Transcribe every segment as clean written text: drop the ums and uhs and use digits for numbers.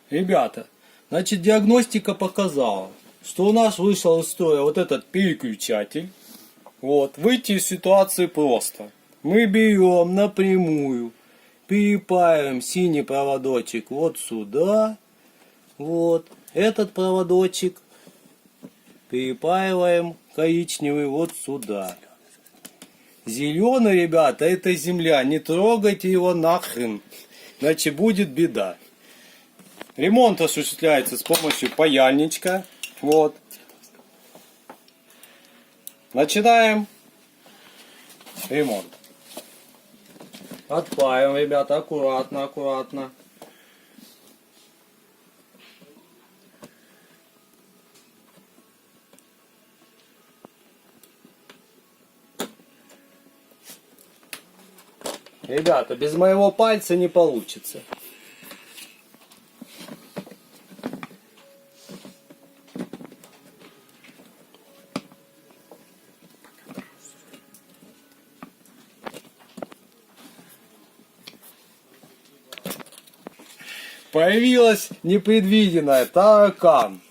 Ребята, значит, диагностика показала, что у нас вышел из строя вот этот переключатель. Вот, выйти из ситуации просто. Мы берем напрямую, перепаиваем синий проводочек вот сюда. Вот, этот проводочек перепаиваем коричневый вот сюда. Зеленый, ребята, это земля, не трогайте его нахрен, иначе будет беда. Ремонт осуществляется с помощью паяльничка. Вот. Начинаем ремонт. Отпаиваем, ребята, аккуратно, аккуратно. Ребята, без моего пальца не получится. Появилась непредвиденная таракан.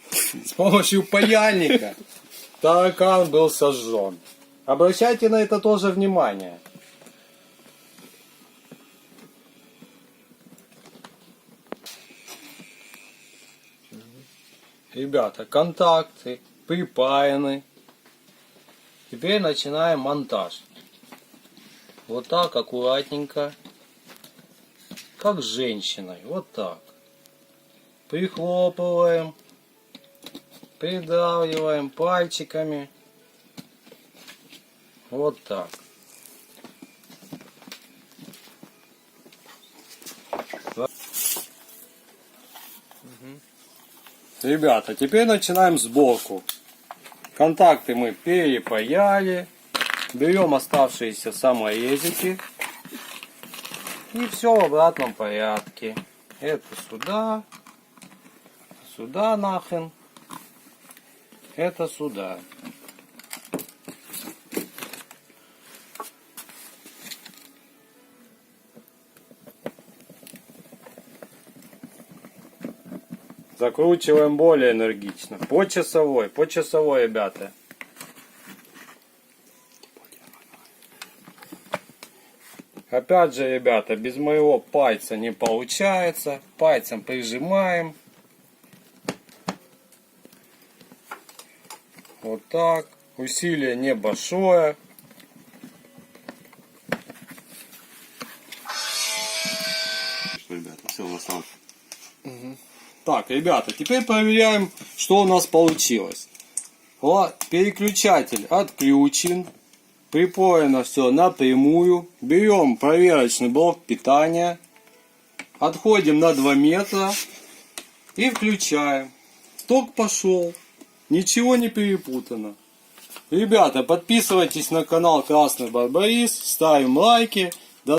С помощью паяльника таракан был сожжен. Обращайте на это тоже внимание. Ребята, контакты припаяны. Теперь начинаем монтаж. Вот так аккуратненько. Как с женщиной. Вот так. Прихлопываем. Придавливаем пальчиками. Вот так. Ребята, теперь начинаем сборку. Контакты мы перепаяли. Берем оставшиеся саморезики. И все в обратном порядке. Это сюда. Сюда нахрен. Это сюда. Закручиваем более энергично. По часовой, ребята. Опять же, ребята, без моего пальца не получается. Пальцем прижимаем. Вот так. Усилие небольшое. Ребята, все, настал. Так, ребята, теперь проверяем, что у нас получилось. Переключатель отключен. Припаяно все напрямую. Берем проверочный блок питания. Отходим на 2 метра. И включаем. Ток пошел. Ничего не перепутано. Ребята, подписывайтесь на канал Красный Барбарис. Ставим лайки.